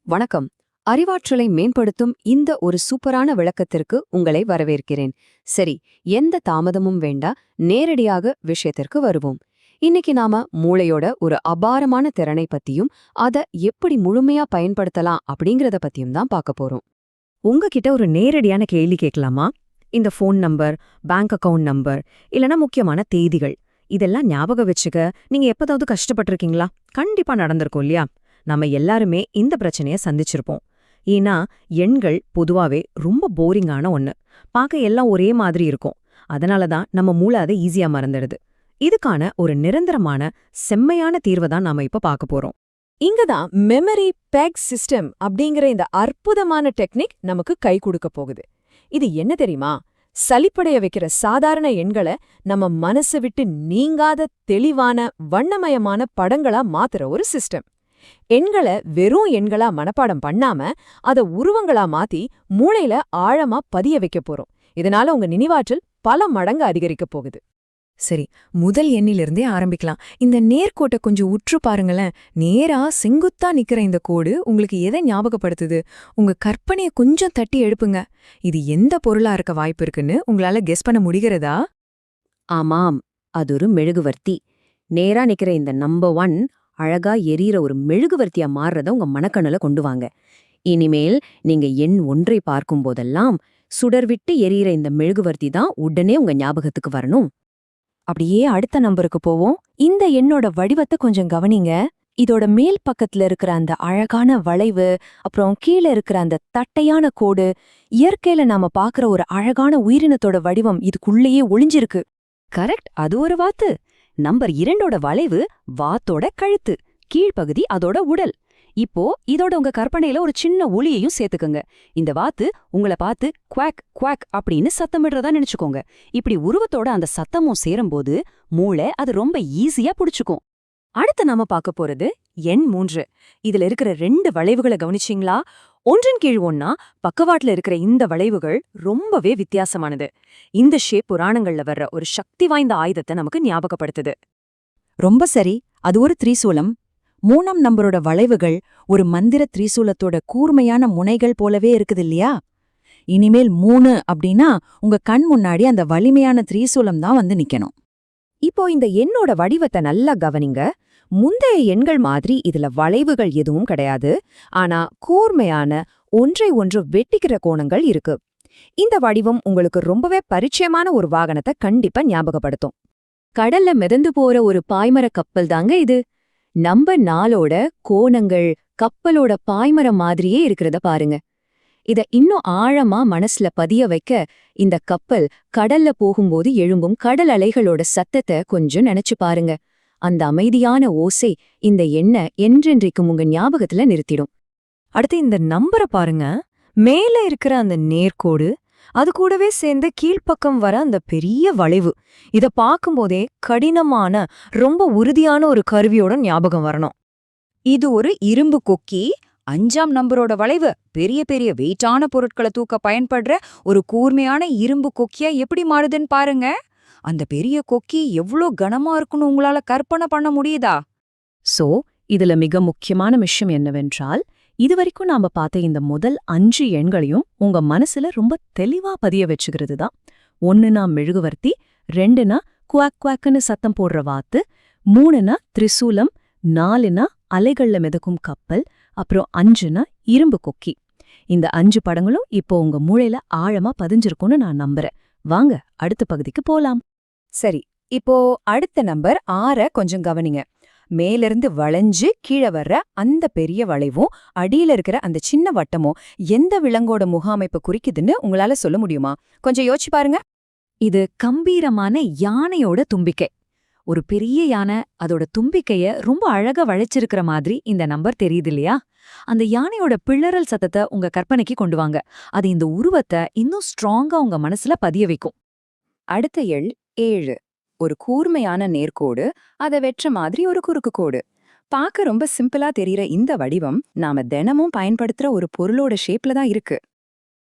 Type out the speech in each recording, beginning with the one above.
வணக்கம். அறிவாற்றலை மேம்படுத்தும் இந்த ஒரு சூப்பரான விளக்கத்திற்கு உங்களை வரவேற்கிறேன். சரி, எந்த தாமதமும் வேண்டா, நேரடியாக விஷயத்திற்கு வருவோம். இன்னைக்கு நாம மூளையோட ஒரு அபாரமான திறனை பத்தியும் அத எப்படி முழுமையா பயன்படுத்தலாம் அப்படிங்கறத பத்தியும் தான் பார்க்க போறோம். உங்ககிட்ட ஒரு நேரடியான கேள்வி கேட்கலாமா? இந்த phone number, bank account number, இல்லனா முக்கியமான தேதிகள் இதெல்லாம் ஞாபகம் வச்சுக்க நீங்க எப்பதாவது கஷ்டப்பட்டிருக்கீங்களா? கண்டிப்பா நடந்திருக்கும் இல்லையா? நம்ம எல்லாருமே இந்த பிரச்சனைய சந்திச்சிருப்போம். ஏன்னா எண்கள் பொதுவாவே ரொம்ப போரிங்கான ஒண்ணு. பார்க்க எல்லாம் ஒரே மாதிரி இருக்கும். அதனால தான் நம்ம மூளை அதை ஈஸியா மறந்துடுது. இதுக்கான ஒரு நிரந்தரமான செம்மையான தீர்வை தான் நாம இப்ப பார்க்க போறோம். இங்கதான் மெமரி பெக் சிஸ்டம் அப்படிங்கிற இந்த அற்புதமான டெக்னிக் நமக்கு கை கொடுக்க போகுது. இது என்ன தெரியுமா? சலிப்படைய வைக்கிற சாதாரண எண்களை நம்ம மனசை விட்டு நீங்காத தெளிவான வண்ணமயமான படங்களா மாத்துற ஒரு சிஸ்டம். எண்களை வெறும் எண்களா மனப்பாடம் பண்ணாம அத உருவங்களா மாத்தி மூளையில ஆழமா பதிய வைக்க போறோம். இதனால உங்க நினைவாற்றல் பல மடங்கு அதிகரிக்க போகுது. சரி, முதல் எண்ணிலிருந்தே ஆரம்பிக்கலாம். இந்த நேர்கோட்டை கொஞ்சம் உற்று பாருங்களேன். நேரா செங்குத்தா நிக்கிற இந்த கோடு உங்களுக்கு எதை ஞாபகப்படுத்துது? உங்க கற்பனைய கொஞ்சம் தட்டி எழுப்புங்க. இது எந்த பொருளா இருக்க வாய்ப்பு இருக்குன்னு உங்களால கெஸ் பண்ண முடிகிறதா? ஆமாம், அது ஒரு மெழுகுவர்த்தி. நேரா நிக்கிற இந்த நம்பர் 1 அழகா எரியற ஒரு மெழுகுவர்த்தியா மாறுறத உங்க மனக்கண்ணுல கொண்டு வாங்க. இனிமேல் நீங்க எண் 1ஐ பார்க்கும் போதெல்லாம் சுடர்விட்டு எரியற இந்த மெழுகுவர்த்தி தான் உடனே உங்க ஞாபகத்துக்கு வரணும். அப்படியே அடுத்த நம்பருக்கு போவோம். இந்த எண்ணோட வடிவத்தை கொஞ்சம் கவனிங்க. இதோட மேல் பக்கத்துல இருக்கிற அந்த அழகான வளைவு, அப்புறம் கீழே இருக்கிற அந்த தட்டையான கோடு, இயற்கையில நாம பாக்குற ஒரு அழகான உயிரினத்தோட வடிவம் இதுக்குள்ளேயே ஒளிஞ்சிருக்கு. கரெக்ட், அது ஒரு வாத்து. நம்பர் 2ஓட வளைவு வாத்தோட கழுத்து, கீழ்ப்பகுதி அதோட உடல். இப்போ இதோட உங்க கற்பனையில ஒரு சின்ன ஒலியையும் சேர்த்துக்கங்க. இந்த வாத்து உங்களை பார்த்து குவாக் குவாக் அப்படின்னு சத்தமிடுறதா நினைச்சுக்கோங்க. இப்படி உருவத்தோட அந்த சத்தமும் சேரும்போது மூளை அது ரொம்ப ஈஸியா புடிச்சுக்கும். அடுத்து நாம பார்க்க போறது எண் 3. இதுல இருக்கிற 2 வளைவுகளை கவனிச்சிங்களா? ஒன்றின் கீழ் ஒன்னா பக்கவாட்டுல இருக்கிற இந்த வளைவுகள் ரொம்பவே வித்தியாசமானது. இந்த ஷேப் புராணங்கள்ல வர்ற ஒரு சக்தி வாய்ந்த ஆயுதத்தை நமக்கு ஞாபகப்படுத்துது. ரொம்ப சரி, அது ஒரு திரிசூலம். 3ஆம் நம்பரோட வளைவுகள் ஒரு மந்திர திரிசூலத்தோட கூர்மையான முனைகள் போலவே இருக்குது இல்லையா? இனிமேல் 3 அப்படின்னா உங்க கண் முன்னாடி அந்த வலிமையான திரிசூலம் தான் வந்து நிக்கணும். இப்போ இந்த எண்ணோட வடிவத்தை நல்லா கவனிங்க. முந்தைய எண்கள் மாதிரி இதுல வளைவுகள் எதுவும் கிடையாது. ஆனா கூர்மையான ஒன்றை ஒன்று வெட்டிக்கிற கோணங்கள் இருக்கு. இந்த வடிவம் உங்களுக்கு ரொம்பவே பரிச்சயமான ஒரு வாகனத்தை கண்டிப்பா ஞாபகப்படுத்தும். கடல்ல மிதந்து போற ஒரு பாய்மர கப்பல் தாங்க இது. நம்பர் 4ஓட கோணங்கள் கப்பலோட பாய்மரம் மாதிரியே இருக்கிறத பாருங்க. இத இன்னும் ஆழமா மனசுல பதிய வைக்க இந்த கப்பல் கடல்ல போகும்போது எழும்பும் கடல் அலைகளோட சத்தத்தை கொஞ்சம் நினைச்சு பாருங்க. அந்த அமைதியான ஓசை இந்த எண்ணை என்றென்றைக்கும் உங்க ஞாபகத்துல நிறுத்திடும். அடுத்து இந்த நம்பரை பாருங்க. மேல இருக்கிற அந்த நேர்கோடு, அது கூடவே சேர்ந்து கீழ்ப்பக்கம் வர அந்த பெரிய வளைவு. இத பார்க்கும்போதே கடினமான ரொம்ப உறுதியான ஒரு கருவியோட ஞாபகம் வரணும். இது ஒரு இரும்பு கொக்கி. 5ஆம் நம்பரோட வளைவு பெரிய பெரிய வெயிட்டான பொருட்களை தூக்க பயன்படுற ஒரு கூர்மையான இரும்பு கொக்கியா எப்படி மாறுதுன்னு பாருங்க. அந்த பெரிய கொக்கி எவ்ளோ கனமா இருக்குன்னு உங்களால கற்பனை பண்ண முடியுதா? சோ, இதுல மிக முக்கியமான விஷயம் என்னவென்றால், இதுவரைக்கும் நாம பார்த்த இந்த முதல் 5 எண்களையும் உங்க மனசுல ரொம்ப தெளிவா பதிய வச்சுக்கிறது தான். 1னா மெழுகுவர்த்தி, 2னா குவாக் குவாக்குன்னு சத்தம் போடுற வாத்து, 3னா திரிசூலம், 4னா அலைகள்ல மிதக்கும் கப்பல், அப்புறம் 5னா இரும்பு கொக்கி. இந்த 5 படங்களும் இப்போ உங்க மூளையில ஆழமா பதிஞ்சிருக்கும்னு நான் நம்புறேன். வாங்க அடுத்த பகுதிக்கு போலாம். சரி, இப்போ அடுத்த நம்பர் 6 கொஞ்சம் கவனிங்க. மேலிருந்து வளைஞ்சு கீழே வர்ற அந்த பெரிய வளைவும் அடியில இருக்கிற அந்த சின்ன வட்டமும் எந்த விலங்கோட முகாமைப்பு குறிக்குதுன்னு உங்களால சொல்ல முடியுமா? கொஞ்சம் யோசிச்சு பாருங்க. இது கம்பீரமான யானையோட தும்பிக்கை. ஒரு பெரிய யானை அதோட தும்பிக்கைய ரொம்ப அழகா வளைச்சிருக்கிற மாதிரி இந்த நம்பர் தெரியுது இல்லையா? அந்த யானையோட பிள்ளறல் சத்தத்தை உங்க கற்பனைக்கு கொண்டு வாங்க. அது இந்த உருவத்தை இன்னும் ஸ்ட்ராங்கா உங்க மனசுல பதிய வைக்கும். அடுத்த எண் 7. ஒரு கூர்மையான நேர்கோடு, அதை வெற்ற மாதிரி ஒரு குறுக்கு கோடு. பார்க்க ரொம்ப சிம்பிளா தெரியுற இந்த வடிவம் நாம தினமும் பயன்படுத்துற ஒரு பொருளோட ஷேப்ல தான் இருக்கு.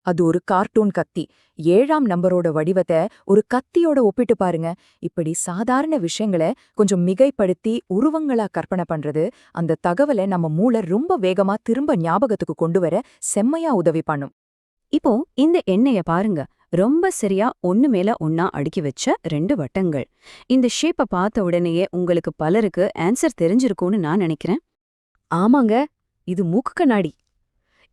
அது ஒரு கார்ட்டூன் கத்தி. 7ஆம் நம்பரோட வடிவத்தை ஒரு கத்தியோட ஒப்பிட்டு பாருங்க. இப்படி சாதாரண விஷயங்களை கொஞ்சம் மிகைப்படுத்தி உருவங்களா கற்பனை பண்றது அந்த தகவலை நம்ம மூளை ரொம்ப வேகமா திரும்ப ஞாபகத்துக்கு கொண்டு வர செம்மையா உதவி பண்ணும். இப்போ இந்த எண்ணெய பாருங்க. ரொம்ப சரியா ஒண்ணு மேல ஒண்ணா அடுக்கி வச்ச 2 வட்டங்கள். இந்த ஷேப்ப பார்த்த உடனேயே உங்களுக்கு பலருக்கு ஆன்சர் தெரிஞ்சிருக்கும்னு நான் நினைக்கிறேன். ஆமாங்க, இது மூக்கு கண்ணாடி.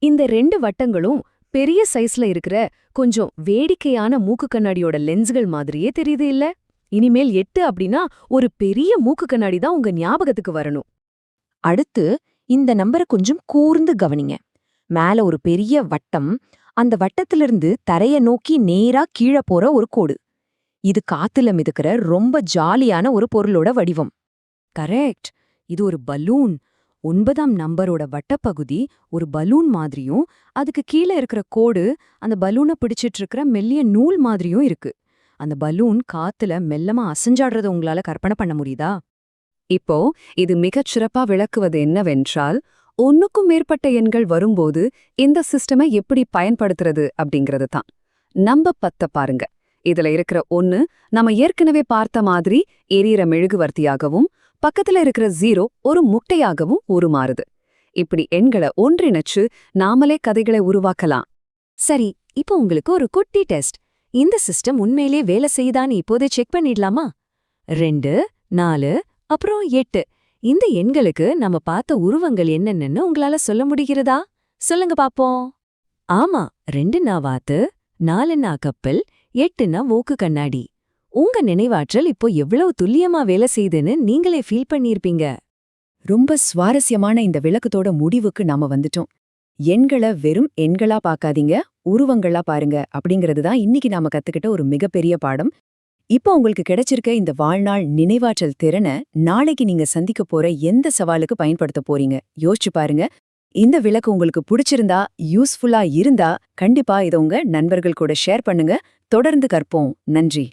இந்த 2 வட்டங்களும் பெரிய சைஸ்ல இருக்கிற கொஞ்சம் வேடிக்கையான மூக்கு கண்ணாடியோட லென்ஸ்கள் மாதிரியே தெரியுது இல்ல? இனிமேல் 8 அப்படின்னா ஒரு பெரிய மூக்கு கண்ணாடி தான் உங்க ஞாபகத்துக்கு வரணும். அடுத்து இந்த நம்பரை கொஞ்சம் கூர்ந்து கவனிங்க. மேல ஒரு பெரிய வட்டம், அந்த வட்டத்திலிருந்து தரைய நோக்கி நேரா கீழ போற ஒரு கோடு. இது காத்துல மிதக்கிற ரொம்ப ஜாலியான ஒரு பொருளோட வடிவம். கரெக்ட், இது ஒரு பலூன். 9ஆம் நம்பரோட வட்டப்பகுதி ஒரு பலூன் மாதிரியும், அதுக்கு கீழே இருக்கிற கோடு அந்த பலூனை பிடிச்சிட்டு இருக்கிற மெல்லிய நூல் மாதிரியும் இருக்கு. அந்த பலூன் காத்துல மெல்லமா அசைஞ்சாடுறத உங்களால கற்பனை பண்ண முடியுதா? இப்போ இது மிகச் சிறப்பா விளக்குவது என்னவென்றால், ஒன்னுக்கும் மேற்பட்ட எண்கள் வரும்போது இந்த சிஸ்டமை எப்படி பயன்படுத்துறது அப்படிங்கிறது தான். நம்ப 10 பாருங்க. இதுல இருக்கிற 1 நம்ம ஏற்கனவே பார்த்த மாதிரி எரியிற மெழுகுவர்த்தியாகவும், பக்கத்துல இருக்கிற 0 ஒரு முட்டையாகவும் உருமாறுது. இப்படி எண்களை ஒன்றிணைச்சு நாமளே கதைகளை உருவாக்கலாம். சரி, இப்போ உங்களுக்கு ஒரு குட்டி டெஸ்ட். இந்த சிஸ்டம் உண்மையிலே வேலை செய்யுதான்னு இப்போதே செக் பண்ணிடலாமா? 2, 4, அப்புறம் 8. இந்த எண்களுக்கு நம்ம பார்த்த உருவங்கள் என்னென்னு உங்களால சொல்ல முடிகிறதா? சொல்லுங்க பாப்போம். ஆமா, 2னா வாத்து, 4னா கப்பல், 8னா மூக்கு கண்ணாடி. உங்க நினைவாற்றல் இப்போ எவ்வளவு துல்லியமா வேலை செய்யுதுன்னு நீங்களே ஃபீல் பண்ணியிருப்பீங்க. ரொம்ப சுவாரஸ்யமான இந்த விளக்கத்தோட முடிவுக்கு நாம வந்துட்டோம். எண்களை வெறும் எண்களா பார்க்காதீங்க, உருவங்களா பாருங்க அப்படிங்கிறது தான் இன்னைக்கு நாம கத்துக்கிட்ட ஒரு மிகப்பெரிய பாடம். இப்போ உங்களுக்கு கிடைச்சிருக்க இந்த வாழ்நாள் நினைவாற்றல் திறனை நாளைக்கு நீங்க சந்திக்க போற எந்த சவாலுக்கு பயன்படுத்த போறீங்க யோசிச்சு பாருங்க. இந்த விளக்கு உங்களுக்கு பிடிச்சிருந்தா, யூஸ்ஃபுல்லா இருந்தா கண்டிப்பா இதை உங்க நண்பர்கள் கூட ஷேர் பண்ணுங்க. தொடர்ந்து கற்போம். நன்றி.